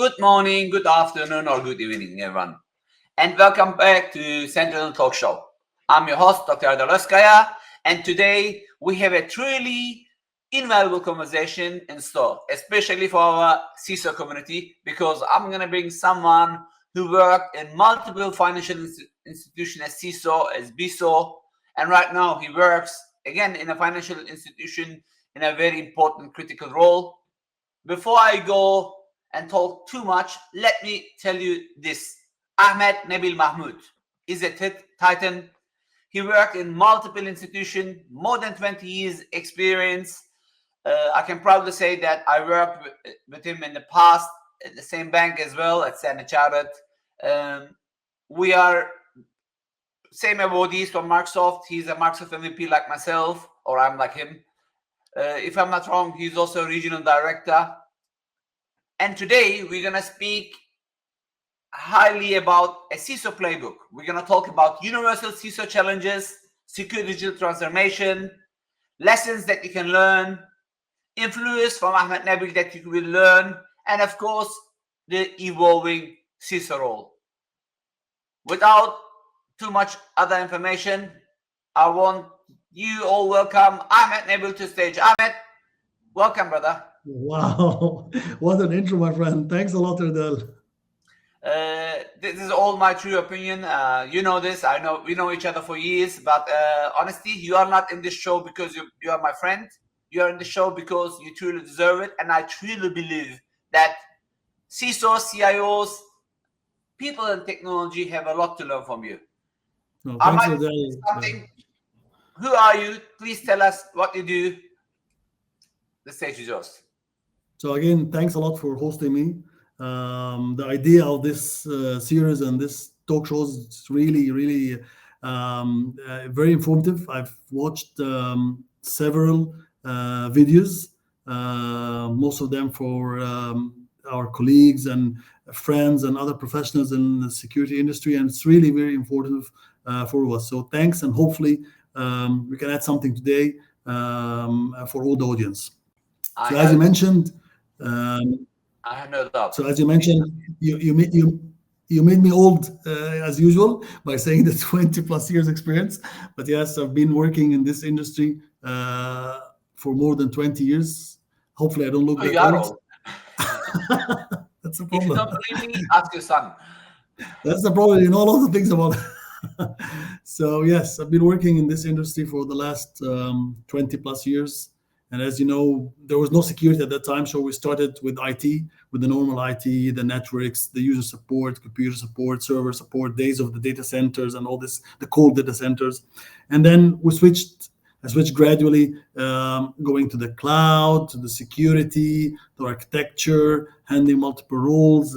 Good morning, good afternoon, or good evening, everyone. And welcome back to Sentinel Talk Show. I'm your host, Dr. Erdal Ozkaya, and today we have a truly invaluable conversation in store, especially for our CISO community, because I'm going to bring someone who worked in multiple financial institutions as CISO, as BISO, and right now he works again in a financial institution in a very important critical role. Before I go and talk too much, let me tell you this. Ahmed Nabil Mahmoud is a titan. He worked in multiple institutions, more than 20 years experience. I can proudly say that I worked with him in the past at the same bank as well, at Sentinel Chartered. We are same awardees from Microsoft. He's a Microsoft MVP like myself, or I'm like him. If I'm not wrong, he's also a regional director. And today we're going to speak highly about a CISO playbook. We're going to talk about universal CISO challenges, secure digital transformation, lessons that you can learn, influence from Ahmed Nabil that you will learn, and of course, the evolving CISO role. Without too much other information, I want you all welcome Ahmed Nabil to stage. Ahmed, welcome, brother. Wow, what an intro, my friend. Thanks a lot, Erdal. This is all my true opinion. You know this. I know we know each other for years, but honestly, you are not in this show because you are my friend. You are in the show because you truly deserve it, and I truly believe that CISOs, CIOs, people in technology have a lot to learn from you. No, I thanks, might say Erdal. something. Who are you? Please tell us what you do. The stage is yours. So again, thanks a lot for hosting me. The idea of this series and this talk shows is really very informative. I've watched several videos, most of them for our colleagues and friends and other professionals in the security industry, and it's really very informative for us. So thanks, and hopefully we can add something today for all the audience. I So as you have mentioned, I have no doubt. so as you mentioned, you made me old as usual by saying the 20 plus years experience. But yes, I've been working in this industry for more than 20 years. Hopefully, I don't look Oh, you that are old. old. That's the If you problem. don't believe me, ask your son. That's the problem. You know a lot of things about it. So yes, I've been working in this industry for the last 20 plus years. And as you know, there was no security at that time. So we started with IT, with the normal IT, the networks, the user support, computer support, server support, days of the data centers and all this, the cold data centers. And then I switched gradually, going to the cloud, to the security, the architecture, handling multiple roles.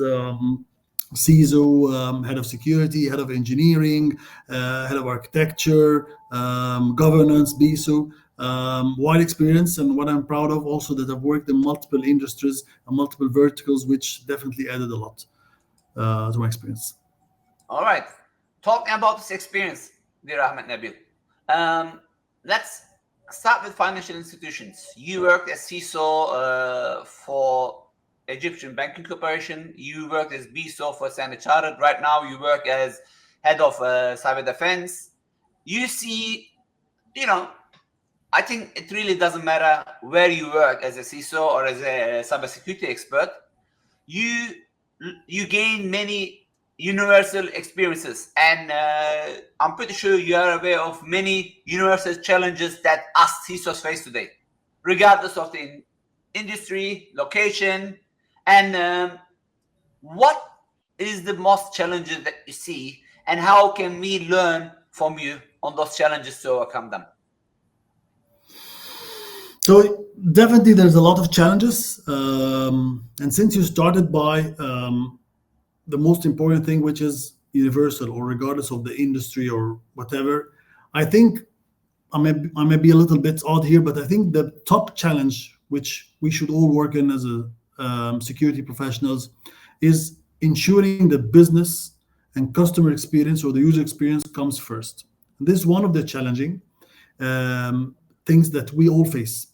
CISO, head of security, head of engineering, head of architecture, governance, BISO, wide experience, and what I'm proud of also that I've worked in multiple industries and multiple verticals, which definitely added a lot to my experience. All right. Talking about this experience, dear Ahmed Nabil. Let's start with financial institutions. You worked as CISO for Egyptian Banking Corporation. You worked as BISO for Standard Chartered. Right now, you work as head of cyber defense. You see, you know, I think it really doesn't matter where you work as a CISO or as a cybersecurity expert. You you gain many universal experiences, and I'm pretty sure you are aware of many universal challenges that us CISOs face today, regardless of the industry, location, and what is the most challenges that you see, and how can we learn from you on those challenges to overcome them? So definitely there's a lot of challenges. And since you started by the most important thing, which is universal or regardless of the industry or whatever, I think I may be a little bit odd here, but I think the top challenge which we should all work in as a security professionals is ensuring that business and customer experience or the user experience comes first. This is one of the challenging things that we all face.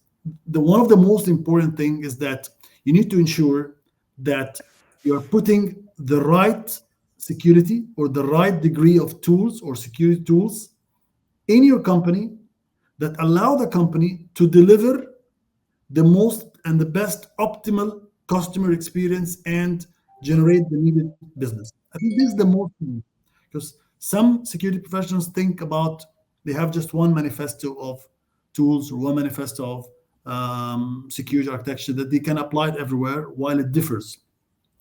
The one of the most important thing is that you need to ensure that You're putting the right security or the right degree of tools or security tools in your company that allow the company to deliver the most and the best optimal customer experience and generate the needed business. I think this is the most important, because some security professionals think about they have just one manifesto of tools or one manifesto of security architecture that they can apply it everywhere while it differs.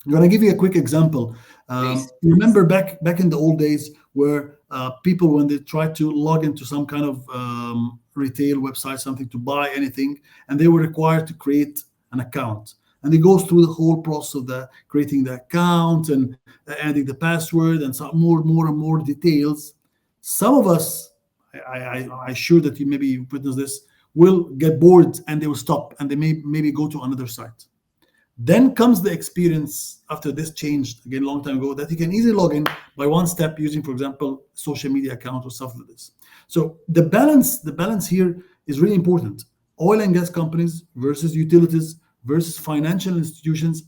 I'm going to give you a quick example. Please. You remember back in the old days where people, when they tried to log into some kind of retail website, something to buy anything, and they were required to create an account. And it goes through the whole process of the creating the account and adding the password and some more and more details. Some of us, I sure that you maybe witness this, will get bored and they will stop and they maybe go to another site. Then comes the experience after this changed again a long time ago that you can easily log in by one step using, for example, social media account or stuff like this. So the balance here is really important. Oil and gas companies versus utilities versus financial institutions,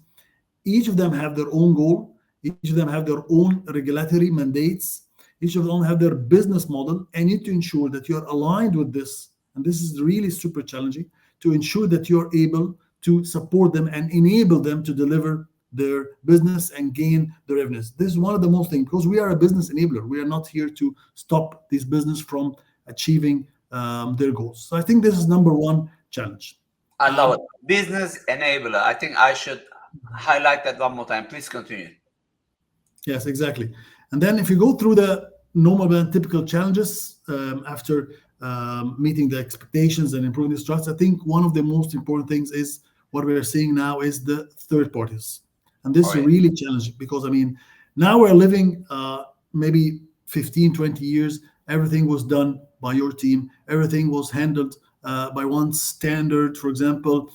each of them have their own goal. Each of them have their own regulatory mandates. Each of them have their business model, and you need to ensure that you're aligned with this. And this is really super challenging to ensure that you're able to support them and enable them to deliver their business and gain their revenues. This is one of the most things, because we are a business enabler. We are not here to stop this business from achieving their goals. So I think this is number one challenge. I love it. Business enabler. I think I should highlight that one more time. Please continue. Yes, exactly. And then if you go through the normal and typical challenges after meeting the expectations and improving the trust, I think one of the most important things is what we are seeing now is the third parties. And this is really challenging because, I mean, now we're living maybe 15, 20 years, everything was done by your team. Everything was handled by one standard, for example,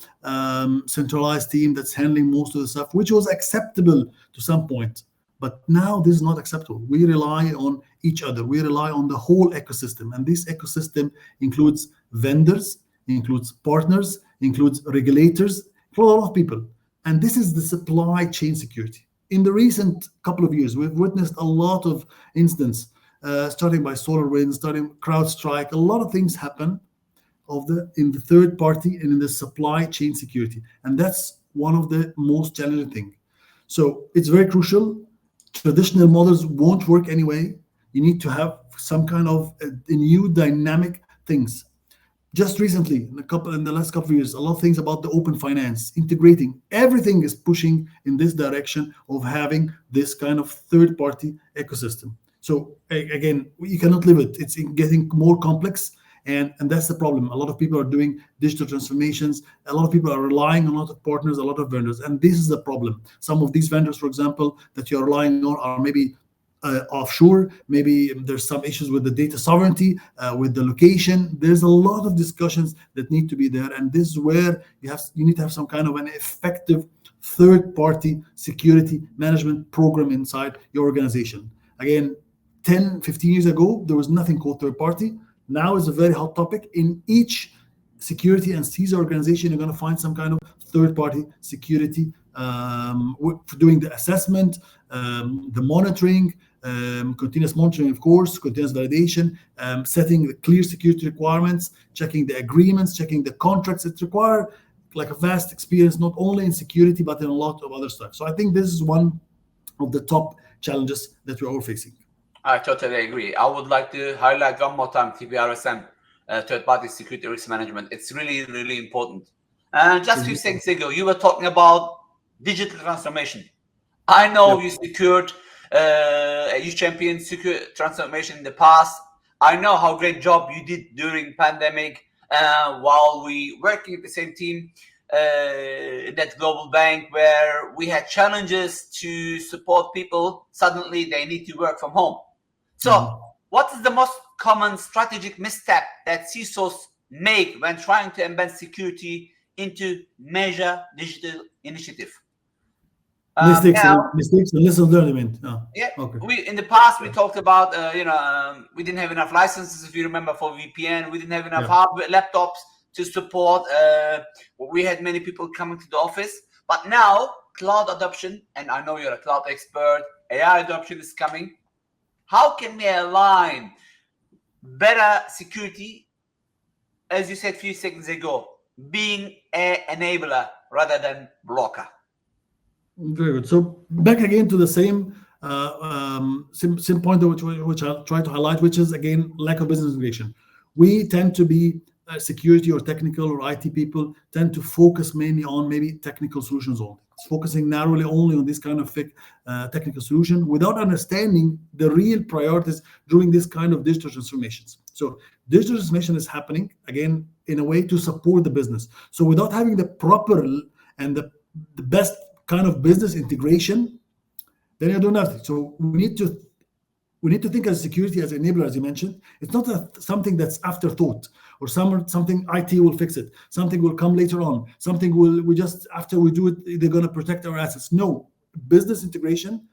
centralized team that's handling most of the stuff, which was acceptable to some point. But now this is not acceptable. We rely on each other. We rely on the whole ecosystem. And this ecosystem includes vendors, includes partners, includes regulators, a lot of people. And this is the supply chain security. In the recent couple of years, we've witnessed a lot of incidents, starting by SolarWinds, starting CrowdStrike. A lot of things happen in the third party and in the supply chain security. And that's one of the most challenging things. So it's very crucial. Traditional models won't work anyway. You need to have some kind of a new dynamic things. Just recently, in the last couple of years, a lot of things about the open finance, integrating. Everything is pushing in this direction of having this kind of third-party ecosystem. So again, you cannot live it. It's getting more complex. And that's the problem. A lot of people are doing digital transformations. A lot of people are relying on a lot of partners, a lot of vendors. And this is the problem. Some of these vendors, for example, that you're relying on are maybe offshore. Maybe there's some issues with the data sovereignty, with the location. There's a lot of discussions that need to be there. And this is where you need to have some kind of an effective third-party security management program inside your organization. Again, 10, 15 years ago, there was nothing called third-party. Now it's a very hot topic. In each security and CISO organization, you're going to find some kind of third-party security for doing the assessment, the monitoring, continuous monitoring, of course, continuous validation, setting the clear security requirements, checking the agreements, checking the contracts. It requires like a vast experience, not only in security, but in a lot of other stuff. So I think this is one of the top challenges that we're all facing. I totally agree. I would like to highlight one more time TBRSM, third-party security risk management. It's really, really important. And just a few seconds ago, you were talking about digital transformation. I know you secured, you championed secure transformation in the past. I know how great job you did during pandemic while we working at the same team in that global bank where we had challenges to support people. Suddenly they need to work from home. So what is the most common strategic misstep that CISOs make when trying to embed security into major digital initiative? Mistakes and lessons learned. We in the past we talked about we didn't have enough licenses, if you remember, for VPN. We didn't have enough hardware laptops to support. We had many people coming to the office, but now cloud adoption, and I know you're a cloud expert, AI adoption is coming. How can we align better security, as you said a few seconds ago, being an enabler rather than blocker? Very good. So back again to the same point which I'll try to highlight, which is again lack of business integration. We tend to be security or technical or IT people tend to focus mainly on maybe technical solutions only. It's focusing narrowly only on this kind of technical solution without understanding the real priorities during this kind of digital transformations. So digital transformation is happening again in a way to support the business. So without having the proper and the best kind of business integration, then you do nothing. So we need to think as security as enabler, as you mentioned. It's not something that's afterthought or something IT will fix it. Something will come later on. Something we just after we do it, they're going to protect our assets. No, business integration,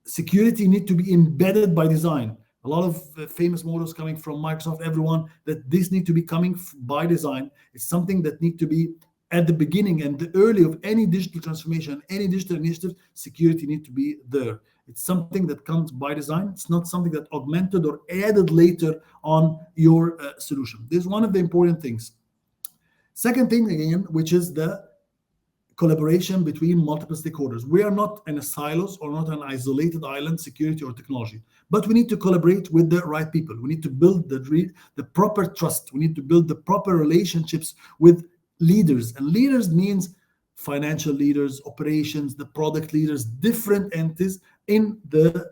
security need to be embedded by design. A lot of famous models coming from Microsoft, everyone, that this need to be coming by design. It's something that need to be at the beginning and the early of any digital transformation, any digital initiative, security need to be there. It's something that comes by design. It's not something that augmented or added later on your solution. This is one of the important things. Second thing, again, which is the collaboration between multiple stakeholders. We are not in a silos or not an isolated island, security or technology, but we need to collaborate with the right people. We need to build the proper trust. We need to build the proper relationships with leaders. And leaders means financial leaders, operations, the product leaders, different entities in the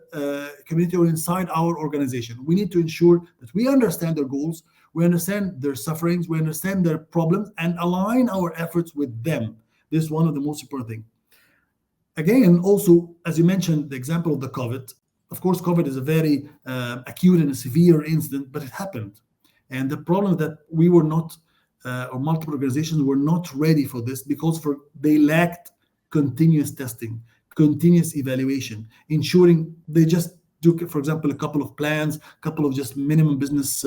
community or inside our organization. We need to ensure that we understand their goals, we understand their sufferings, we understand their problems, and align our efforts with them. This is one of the most important things. Again, also, as you mentioned, the example of the COVID. Of course, COVID is a very acute and a severe incident, but it happened. And the problem is that we were not, or multiple organizations were not ready for this because they lacked continuous testing, continuous evaluation, ensuring they just do, for example, a couple of plans, a couple of just minimum business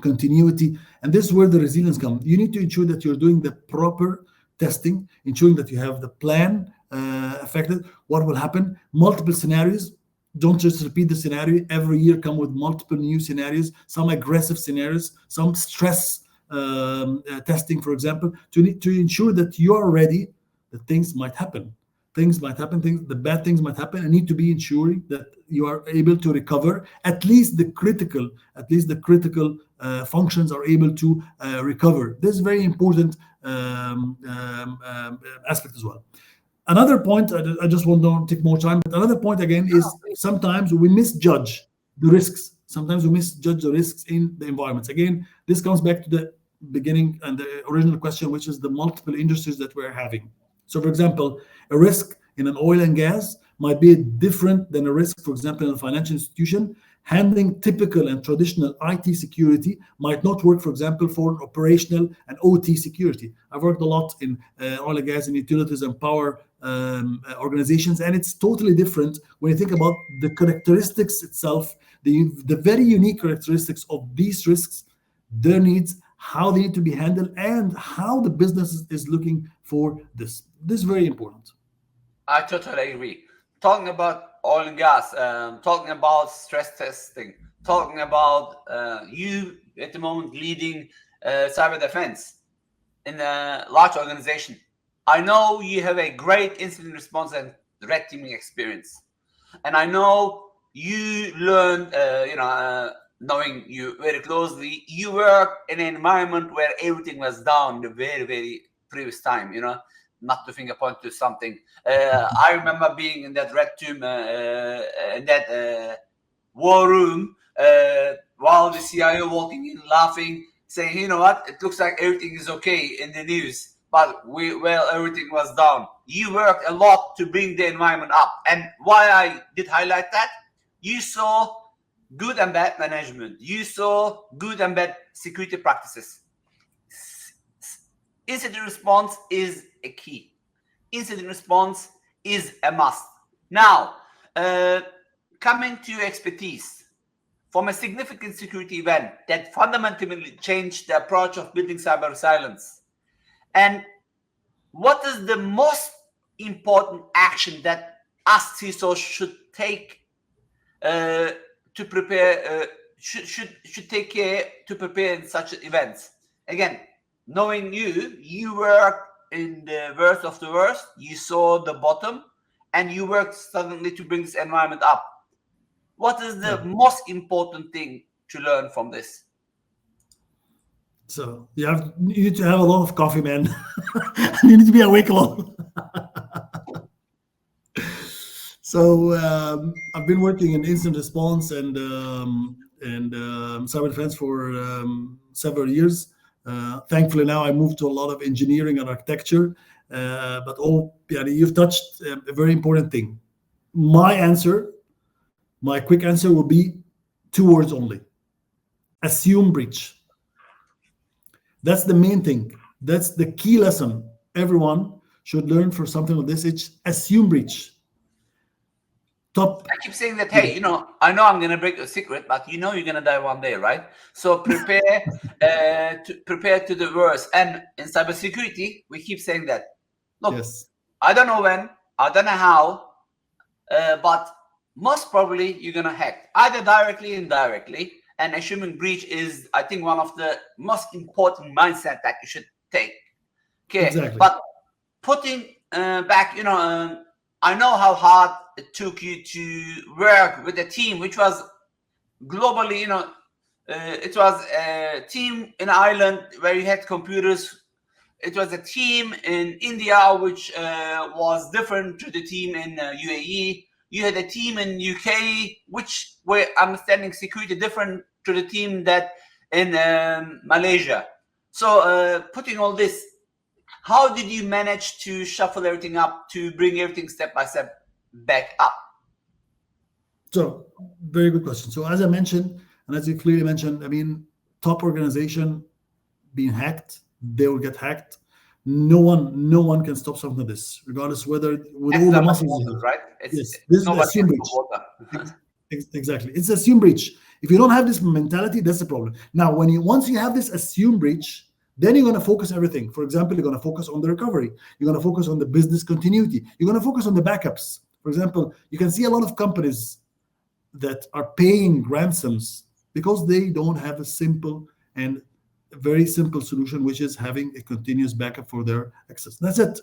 continuity. And this is where the resilience comes. You need to ensure that you're doing the proper testing, ensuring that you have the plan affected, what will happen, multiple scenarios. Don't just repeat the scenario. Every year come with multiple new scenarios, some aggressive scenarios, some stress testing, for example, to ensure that you are ready, that things might happen. The bad things might happen, and need to be ensuring that you are able to recover. At least the critical functions are able to recover. This is very important aspect as well. Another point, I just want to take more time, but another point again is sometimes we misjudge the risks. Sometimes we misjudge the risks in the environments. Again, this comes back to the beginning and the original question, which is the multiple industries that we're having. So, for example, a risk in an oil and gas might be different than a risk, for example, in a financial institution. Handling typical and traditional IT security might not work, for example, for operational and OT security. I've worked a lot in oil and gas and utilities and power organizations, and it's totally different when you think about the characteristics itself, the very unique characteristics of these risks, their needs, how they need to be handled, and how the business is looking for this. This is very important. I totally agree. Talking about oil and gas, talking about stress testing, talking about you at the moment leading cyber defense in a large organization. I know you have a great incident response and red teaming experience. And I know you learned, knowing you very closely, you work in an environment where everything was down the very, very previous time, not to finger point to something. I remember being in that red team, in that war room, while the CIO walking in, laughing, saying, you know what, it looks like everything is okay in the news, but everything was down. You worked a lot to bring the environment up. And why I did highlight that, you saw good and bad management. You saw good and bad security practices. Incident response is a key. Incident response is a must. Now, coming to your expertise, from a significant security event that fundamentally changed the approach of building cyber resilience, and what is the most important action that us CISOs should take to prepare, should take care to prepare in such events? Again, knowing you were in the worst of the worst, you saw the bottom, and you worked suddenly to bring this environment up. What is the most important thing to learn from this? So you need to have a lot of coffee, man. You need to be awake a lot. So I've been working in incident response and cyber defense for several years. Thankfully, now I moved to a lot of engineering and architecture. But you've touched a very important thing. My quick answer will be 2 words only: assume breach. That's the main thing. That's the key lesson everyone should learn for something like this. It's assume breach. I keep saying that, hey, I know I'm going to break a secret, but you're going to die one day, right? So prepare to the worst. And in cybersecurity, we keep saying that. Look, yes. I don't know when, I don't know how, but most probably you're going to hack, either directly or indirectly. And assuming breach is, I think, one of the most important mindset that you should take. Okay, exactly. But putting back, I know how hard it took you to work with a team, which was globally, it was a team in Ireland where you had computers. It was a team in India, which was different to the team in UAE. You had a team in UK, which were understanding security different to the team that in Malaysia. So putting all this, how did you manage to shuffle everything up to bring everything step by step back up? So very good question. So as I mentioned, and as you clearly mentioned, I mean, top organization being hacked, they will get hacked. No one can stop something like this, regardless whether with all the muscles. Right? Yes, this is assume breach. Exactly, it's assume breach. If you don't have this mentality, that's the problem. Now, once you have this assume breach, then you're going to focus everything. For example, you're going to focus on the recovery. You're going to focus on the business continuity. You're going to focus on the backups. For example, you can see a lot of companies that are paying ransoms because they don't have a simple and very simple solution, which is having a continuous backup for their access. That's it.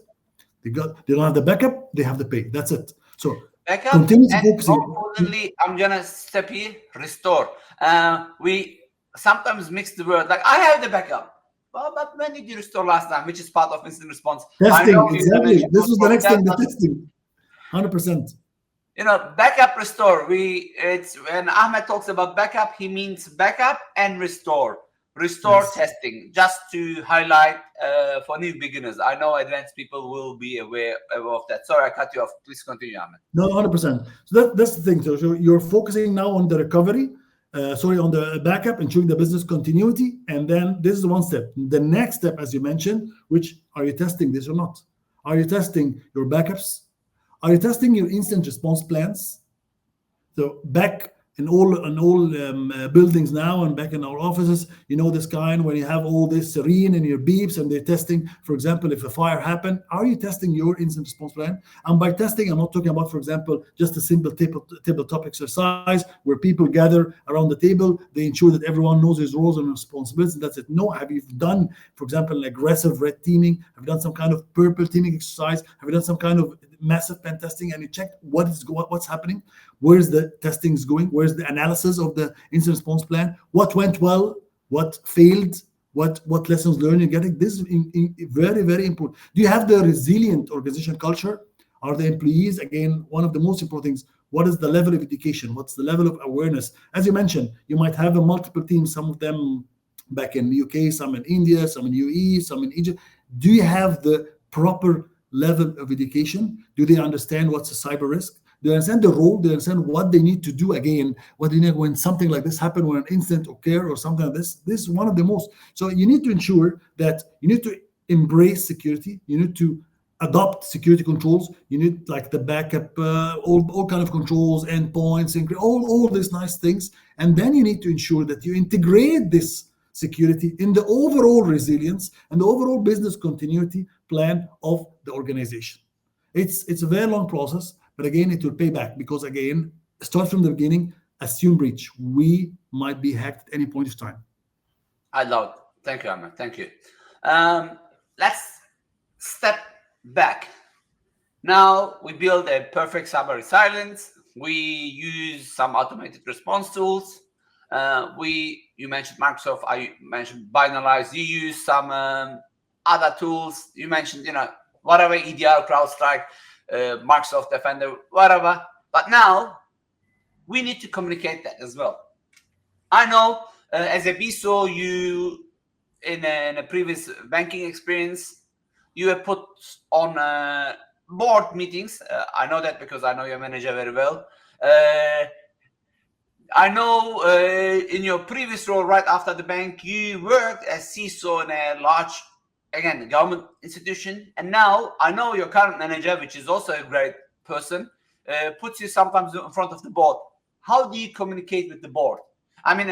They don't have the backup, they have the pay. That's it. So backup, and more importantly, I'm gonna step here, restore. We sometimes mix the word, like I have the backup. Well, but when did you restore last time? Which is part of incident response. Testing, exactly. This was the next thing, the testing. 100%. Backup, restore. When Ahmed talks about backup, he means backup and restore. Restore testing, just to highlight for new beginners. I know advanced people will be aware of that. Sorry, I cut you off. Please continue, Ahmed. No, 100%. So that's the thing. So you're focusing now on the recovery, on the backup, ensuring the business continuity. And then this is one step. The next step, as you mentioned, which are you testing this or not? Are you testing your backups? Are you testing your incident response plans? So back in all buildings now and back in our offices, this kind when you have all this serene and your beeps and they're testing, for example, if a fire happened, are you testing your incident response plan? And by testing, I'm not talking about, for example, just a simple tabletop exercise where people gather around the table, they ensure that everyone knows his roles and responsibilities, and that's it. No, have you done, for example, an aggressive red teaming? Have you done some kind of purple teaming exercise? Have you done some kind of massive pen testing and you checked what's happening? Where's the testing is going? Where's the analysis of the incident response plan? What went well? What failed? What lessons learned you're getting? This is very, very important. Do you have the resilient organization culture? Are the employees, again, one of the most important things, what is the level of education? What's the level of awareness? As you mentioned, you might have a multiple teams, some of them back in the UK, some in India, some in UAE, some in Egypt. Do you have the proper level of education? Do they understand what's a cyber risk? Do they understand the role? Do they understand what they need to do again? What they need when something like this happens, when an incident occurs or something like this? This is one of the most. So you need to ensure that you need to embrace security. You need to adopt security controls. You need like the backup, all kind of controls, endpoints, all these nice things. And then you need to ensure that you integrate this security in the overall resilience and the overall business continuity plan of the organization. It's a very long process, but again, it will pay back because again, start from the beginning, assume breach. We might be hacked at any point of time. I love it. Thank you, Ahmed. Thank you. Let's step back. Now we build a perfect cyber resilience. We use some automated response tools. You mentioned Microsoft. I mentioned Binarize. You use some other tools. You mentioned, whatever, EDR, CrowdStrike, Microsoft Defender, whatever. But now we need to communicate that as well. I know as a BISO, you in a previous banking experience, you were put on board meetings. I know that because I know your manager very well. I know in your previous role right after the bank, you worked as CISO in a large, again, government institution. And now I know your current manager, which is also a great person, puts you sometimes in front of the board. How do you communicate with the board? I mean,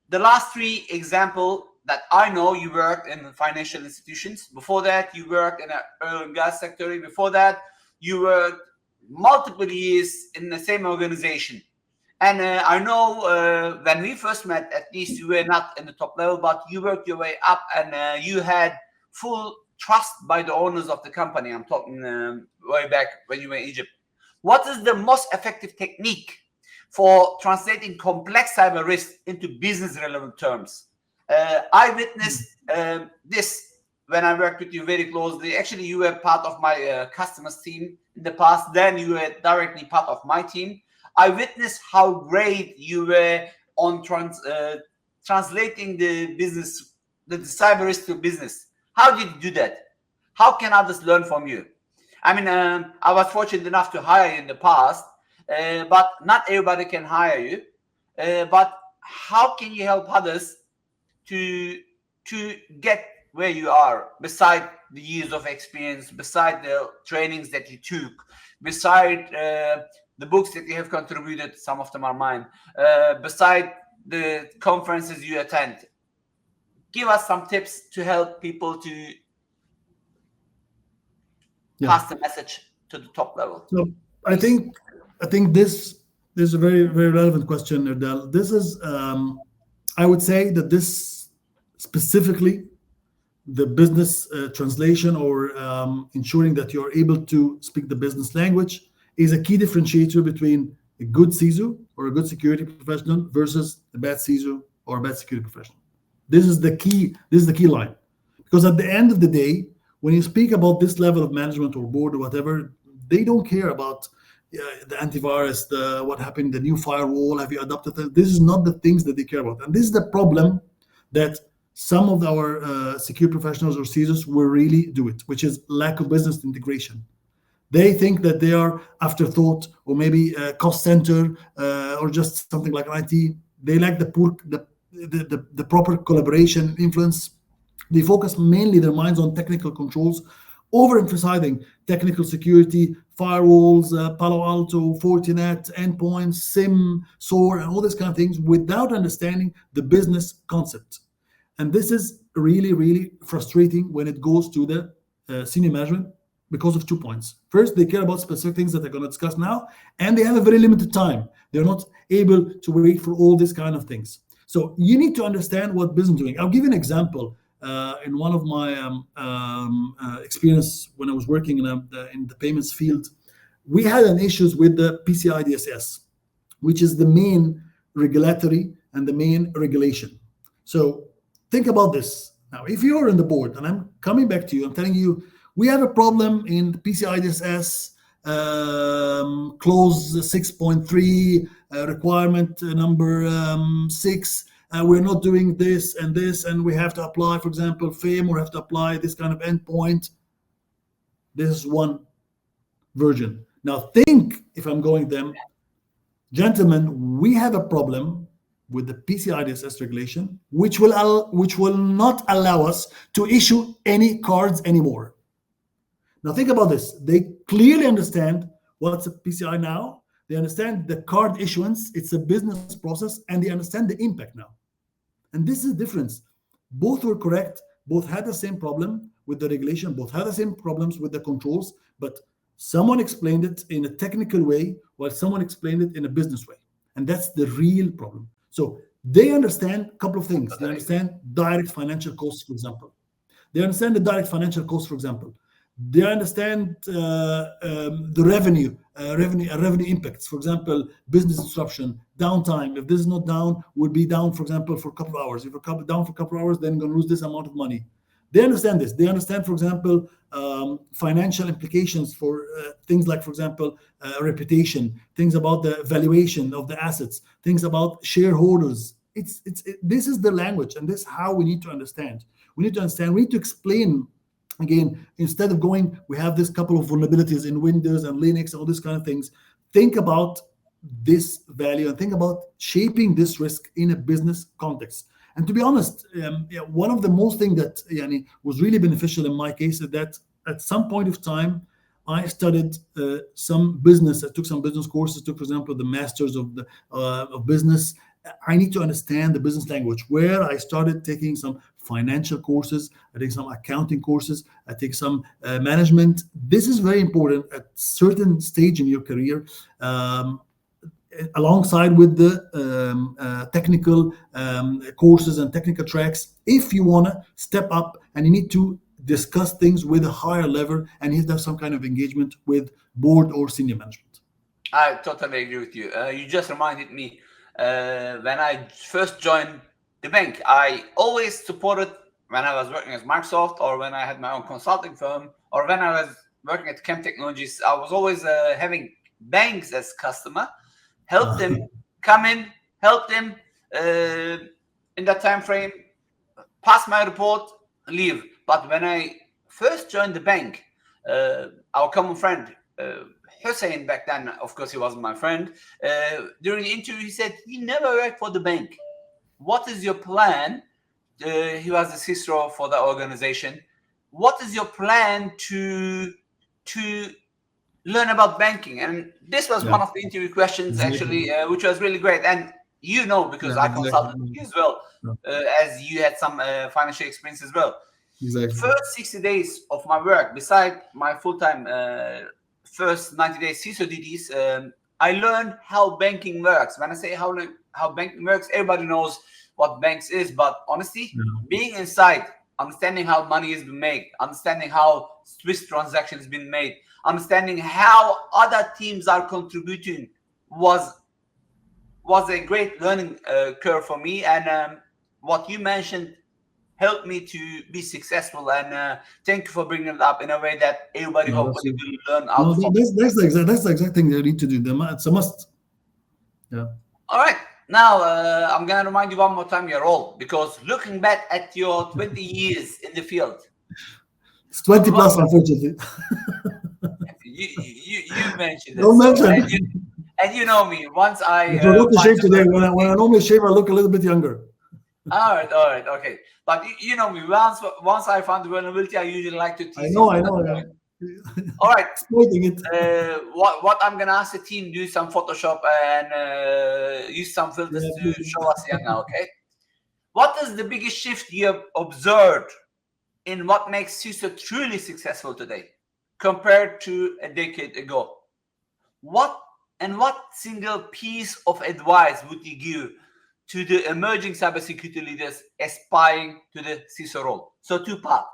the last three example that I know, you worked in financial institutions. Before that, you worked in the oil and gas sector. Before that, you worked multiple years in the same organization. And I know when we first met, at least you were not in the top level, but you worked your way up and you had full trust by the owners of the company. I'm talking way back when you were in Egypt. What is the most effective technique for translating complex cyber risk into business relevant terms? I witnessed this when I worked with you very closely. Actually, you were part of my customers team in the past. Then you were directly part of my team. I witnessed how great you were on translating the business, the cyber risk to business. How did you do that? How can others learn from you? I mean, I was fortunate enough to hire you in the past, but not everybody can hire you. But how can you help others to get where you are, beside the years of experience, beside the trainings that you took, beside the books that you have contributed, some of them are mine, beside the conferences you attend? Give us some tips to help people to pass the message to the top level. So I think this is a very, very relevant question, Erdal. This is I would say that this specifically, the business translation or ensuring that you're able to speak the business language is a key differentiator between a good CISO or a good security professional versus a bad CISO or a bad security professional. This is the key line. Because at the end of the day, when you speak about this level of management or board or whatever, they don't care about the antivirus, what happened, the new firewall, have you adopted it? This is not the things that they care about. And this is the problem that some of our security professionals or CISOs will really do it, which is lack of business integration. They think that they are afterthought or maybe a cost center or just something like IT. They lack the proper collaboration influence. They focus mainly their minds on technical controls, overemphasizing technical security, firewalls, Palo Alto, Fortinet, endpoints, SIM, SOAR, and all these kind of things without understanding the business concept. And this is really, really frustrating when it goes to the senior management because of 2 points. First, they care about specific things that they're going to discuss now, and they have a very limited time. They're not able to wait for all these kind of things. So you need to understand what business is doing. I'll give you an example. In one of my experience when I was working in the payments field, we had an issues with the PCI DSS, which is the main regulatory and the main regulation. So think about this. Now, if you're on the board, and I'm coming back to you, I'm telling you, we have a problem in PCI DSS clause 6.3, requirement number 6. We're not doing this, and we have to apply, for example, FAME, or have to apply this kind of endpoint. This is one version. Now think, if I'm going them, gentlemen, we have a problem with the PCI DSS regulation, which will not allow us to issue any cards anymore. Now think about this. They clearly understand what's a PCI now. They understand the card issuance. It's a business process, and they understand the impact now. And this is the difference. Both were correct. Both had the same problem with the regulation. Both had the same problems with the controls. But Someone explained it in a technical way while someone explained it in a business way. And that's the real problem. So they understand a couple of things. They Totally agree. understand direct financial costs, for example. They understand the direct financial costs, for example. They understand the revenue impacts. For example, business disruption, downtime. If this is not down, will be down, for example, for a couple of hours. If we're down for a couple of hours, then going to lose this amount of money. They understand this. They understand, for example, financial implications for things like, for example, reputation, things about the valuation of the assets, things about shareholders. This is the language, and this is how we need to understand. We need to understand. We need to explain. Again, instead of going, we have this couple of vulnerabilities in Windows and Linux, all these kind of things. Think about this value and think about shaping this risk in a business context. And to be honest, one of the most thing that was really beneficial in my case is that at some point of time, I studied some business. I took some business courses. Took, for example, the masters of business. I need to understand the business language. Where I started taking some financial courses, I take some accounting courses, I take some management. This is very important at certain stage in your career. Alongside with the technical courses and technical tracks, if you want to step up and you need to discuss things with a higher level and you have some kind of engagement with board or senior management. I totally agree with you. You just reminded me when I first joined the bank, I always supported when I was working as Microsoft or when I had my own consulting firm or when I was working at Chem Technologies. I was always having banks as customer. Help them come in, help them in that time frame, pass my report, leave. But when I first joined the bank, our common friend, Hussein, back then, of course, he wasn't my friend. During the interview, he said he never worked for the bank. What is your plan? He was the CISO for the organization. What is your plan to learn about banking? And this was one of the interview questions, actually, which was really great. And because I consulted you as well, as you had some financial experience as well. Exactly. First 60 days of my work, beside my full-time first 90 days CISO duties, I learned how banking works. When I say how banking works, everybody knows what banks is, but honestly, being inside, understanding how money is being made, understanding how Swiss transactions been made, understanding how other teams are contributing was a great learning curve for me. And what you mentioned helped me to be successful. And thank you for bringing it up in a way that everybody hopefully will learn out from. That's the exact thing you need to do. It's a must. Yeah. All right. Now, I'm going to remind you one more time you're old, because looking back at your 20 years in the field. It's 20 plus, unfortunately. You mentioned it. Don't mention. And you know me. Once I forgot to shave today. When I normally shave, I look a little bit younger. All right, okay. But you know me. Once I found the vulnerability, I usually like to tease. I know. All right. Exploiting it. What I'm gonna ask the team, do some Photoshop and use some filters to show us here now. Okay. What is the biggest shift you have observed in what makes CISO truly successful today compared to a decade ago? What single piece of advice would you give to the emerging cybersecurity leaders aspiring to the CISO role? So two parts.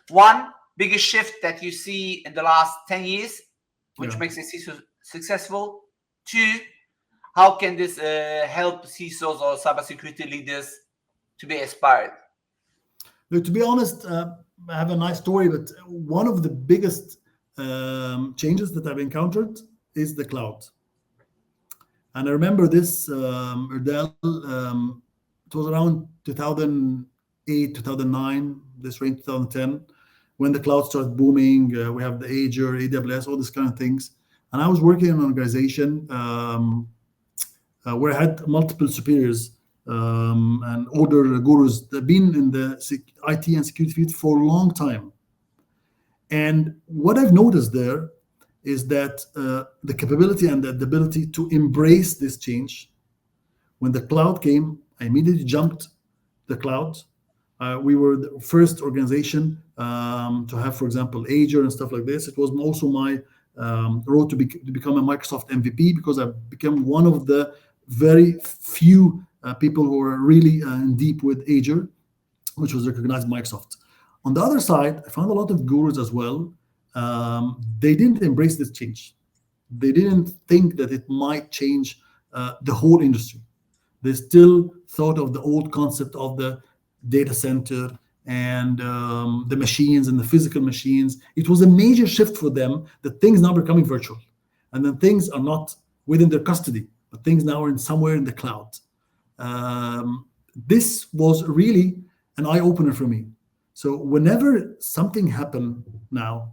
One, biggest shift that you see in the last 10 years, which makes a CISO successful. Two, how can this help CISOs or cybersecurity leaders to be aspired? Look, to be honest, I have a nice story, but one of the biggest changes that I've encountered is the cloud. And I remember this, Erdal, it was around 2008, 2009, this range 2010, when the cloud started booming. We have the Azure, AWS, all these kind of things. And I was working in an organization where I had multiple superiors and older gurus that have been in the IT and security field for a long time. And what I've noticed there is that the capability and the ability to embrace this change. When the cloud came, I immediately jumped the cloud. We were the first organization to have, for example, Azure and stuff like this. It was also my road to become a Microsoft MVP, because I became one of the very few people who were really in deep with Azure, which was recognized by Microsoft. On the other side, I found a lot of gurus as well. They didn't embrace this change. They didn't think that it might change the whole industry. They still thought of the old concept of the data center and the machines and the physical machines. It was a major shift for them that things now are becoming virtual. And then things are not within their custody, but things now are in somewhere in the cloud. This was really an eye-opener for me. So whenever something happened now,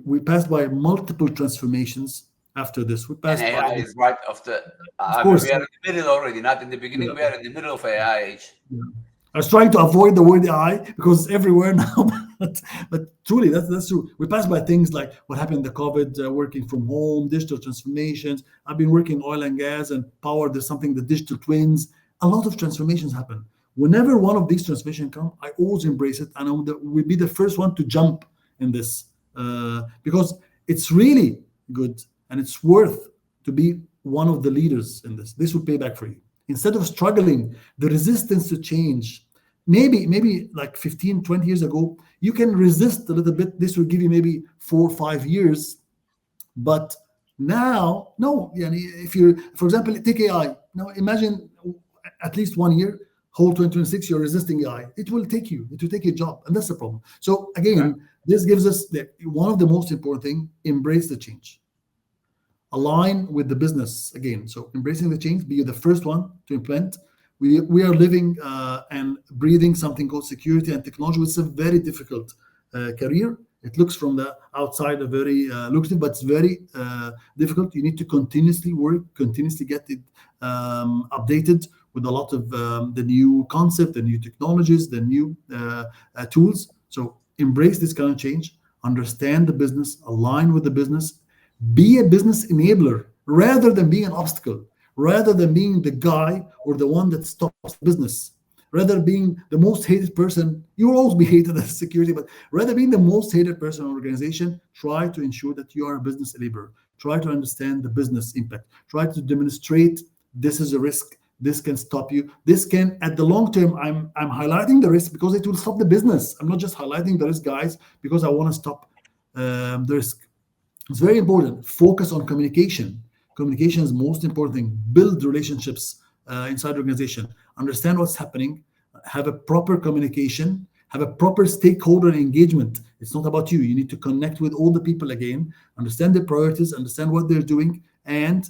we passed by multiple transformations after this. We And passed by, AI is right of the. of I mean, course, we are in the middle already, not in the beginning. We are in the middle of AI age. I was trying to avoid the word AI because it's everywhere now, but truly, that's true. We passed by things like what happened in the COVID, working from home, digital transformations. I've been working oil and gas and power. There's something, the digital twins. A lot of transformations happen. Whenever one of these transformations come, I always embrace it, and we'll be the first one to jump in this because it's really good and it's worth to be one of the leaders in this. This will pay back for you. Instead of struggling, the resistance to change, maybe like 15, 20 years ago, you can resist a little bit. This will give you maybe 4 or 5 years. But now, no, if you, for example, take AI. Now imagine at least 1 year, whole 2026, you're resisting AI. It will take your job. And that's the problem. So again, this gives us one of the most important things: embrace the change. Align with the business again. So embracing the change, be the first one to implement. We are living and breathing something called security and technology. It's a very difficult career. It looks from the outside a very lucrative, but it's very difficult. You need to continuously work, continuously get it updated with a lot of the new concept, the new technologies, the new tools. So embrace this kind of change, understand the business, align with the business, be a business enabler rather than being an obstacle, rather than being the guy or the one that stops business, rather being the most hated person. You will always be hated as security, but rather being the most hated person in an organization, try to ensure that you are a business enabler. Try to understand the business impact. Try to demonstrate this is a risk. This can stop you. This can, at the long term, I'm highlighting the risk because it will stop the business. I'm not just highlighting the risk, guys, because I want to stop the risk. It's very important. Focus on communication. Communication is the most important thing. Build relationships inside the organization. Understand what's happening. Have a proper communication. Have a proper stakeholder engagement. It's not about you. You need to connect with all the people again. Understand their priorities. Understand what they're doing, and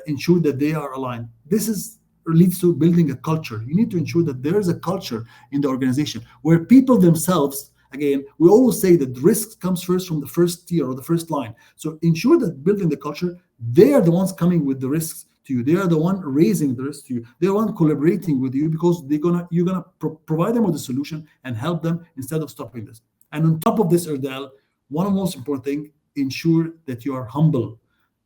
ensure that they are aligned. This leads to building a culture. You need to ensure that there is a culture in the organization where people themselves. Again, we always say that risk comes first from the first tier or the first line. So ensure that building the culture, they are the ones coming with the risks to you. They are the one raising the risk to you. They're the one collaborating with you because you're gonna provide them with a solution and help them instead of stopping this. And on top of this, Erdal, one of the most important things, ensure that you are humble,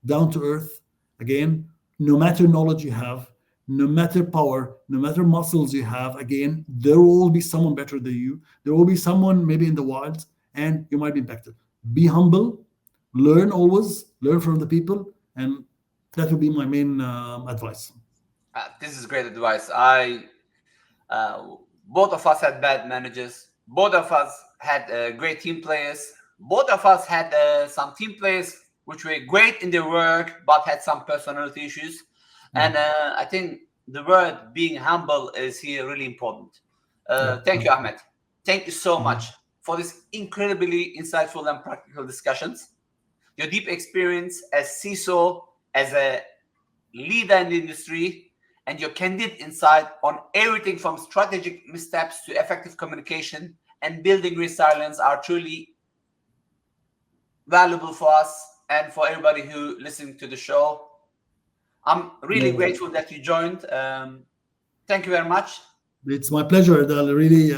down to earth. Again, no matter knowledge you have, no matter power, no matter muscles you have, again, there will be someone better than you. There will be someone maybe in the wild, and you might be impacted. Be humble, learn always, learn from the people, and that would be my main advice. This is great advice. Both of us had bad managers. Both of us had great team players. Both of us had some team players which were great in their work but had some personality issues. And I think the word being humble is here really important. Thank you, Ahmed. Thank you so much for this incredibly insightful and practical discussions. Your deep experience as CISO, as a leader in the industry, and your candid insight on everything from strategic missteps to effective communication and building resilience are truly valuable for us and for everybody who listening to the show. I'm really grateful that you joined. Thank you very much. It's my pleasure, Erdal. Really,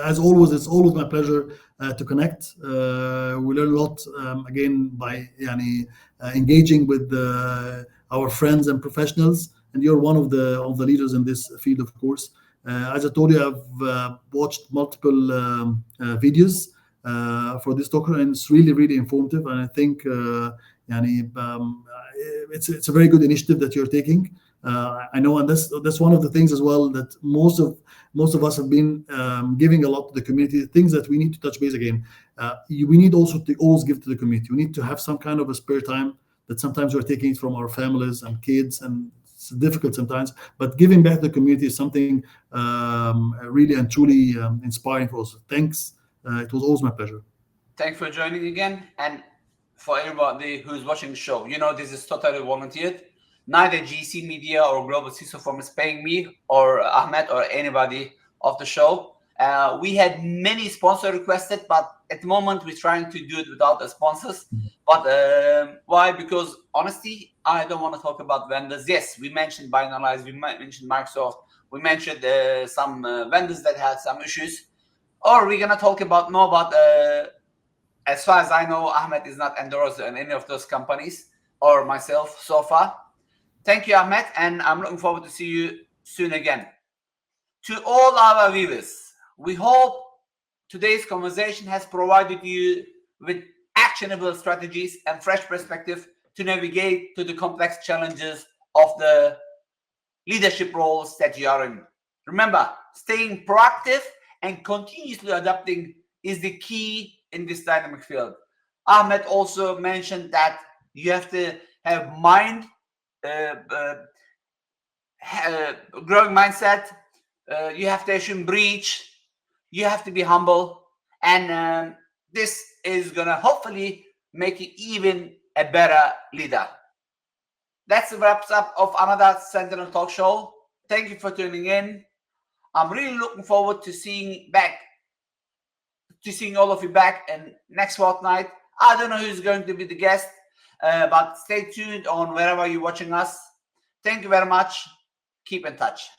as always, it's always my pleasure to connect. We learn a lot, again, by engaging with our friends and professionals. And you're one of the leaders in this field, of course. As I told you, I've watched multiple videos for this talk, and it's really, really informative. And I think it's a very good initiative that you're taking. I know, and that's one of the things as well, that most of us have been giving a lot to the community. Things that we need to touch base again. We need also to always give to the community. We need to have some kind of a spare time that sometimes we're taking it from our families and kids, and it's difficult sometimes. But giving back to the community is something really and truly inspiring for us. Thanks. It was always my pleasure. Thanks for joining again. And for everybody who's watching the show, this is totally volunteered. Neither GC Media or Global CISO Forum is paying me or Ahmed or anybody of the show. We had many sponsors requested, but at the moment we're trying to do it without the sponsors. But why? Because honestly, I don't want to talk about vendors. Yes, we mentioned Binarize, we mentioned Microsoft, we mentioned some vendors that had some issues. Or we're gonna talk about more about. As far as I know, Ahmed is not endorsed in any of those companies, or myself so far. Thank you, Ahmed, and I'm looking forward to see you soon again. To all our viewers, we hope today's conversation has provided you with actionable strategies and fresh perspective to navigate to the complex challenges of the leadership roles that you are in. Remember, staying proactive and continuously adapting is the key in this dynamic field. Ahmed also mentioned that you have to have growing mindset. You have to assume breach. You have to be humble, and this is gonna hopefully make you even a better leader. That's the wraps up of another Sentinel Talk Show. Thank you for tuning in. I'm really looking forward to seeing all of you back in next fortnight. I don't know who's going to be the guest, but stay tuned on wherever you're watching us. Thank you very much. Keep in touch.